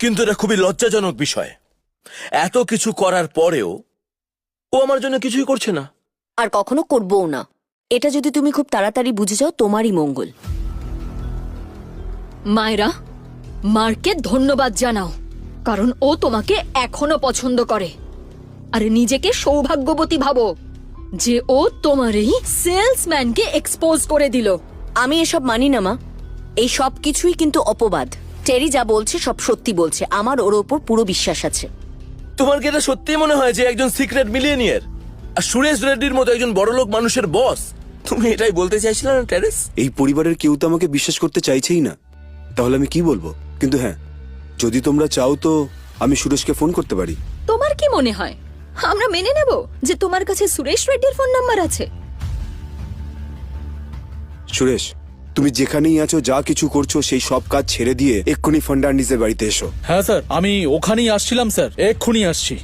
কিন্তু এটা খুবই লজ্জাজনক বিষয়। এত কিছু করার পরেও ও আমার জন্য কিছুই করছে না, আর কখনো করবও না। এটা যদি তুমি খুব তাড়াতাড়ি বুঝে যাও তোমারই মঙ্গল। মায়েরা, মার্কে ধন্যবাদ জানাও, কারণ ও তোমাকে এখনো পছন্দ করে। আর নিজেকে সৌভাগ্যবতী ভাবো যে ও তোমার এই সেলসম্যানকে এক্সপোজ করে দিল। আমি এসব মানি না মা, এই সব কিছুই কিন্তু অপবাদ। টেরি যা বলছে সব সত্যি বলছে, আমার ওর ওপর পুরো বিশ্বাস আছে। তোমার কি এটা সত্যি মনে হয় যে একজন সিক্রেট মিলিয়নিয়ার আর সুরেশ রেড্ডির মতো একজন বড়লোক মানুষের বস? তুমি এটাই বলতে চাইছিলে না টেরেস? এই পরিবারের কেউ তো আমাকে বিশ্বাস করতে চাইছেই না, তাহলে আমি কি বলবো? কিন্তু হ্যাঁ, যদি তোমরা চাও তো আমি সুরেশকে ফোন করতে পারি। তোমার কি মনে হয় আমরা মেনে নেব যে তোমার কাছে সুরেশ রেড্ডির ফোন নাম্বার আছে? সুরেশ, তুমি যেখানেই আছো, যা কিছু করছো, সেই সব কাজ ছেড়ে দিয়ে এক্ষুনি ফার্নান্ডিসের বাড়িতে এসো। হ্যাঁ স্যার, আমি ওখানেই আসছিলাম স্যার, এক্ষুনি আসছি।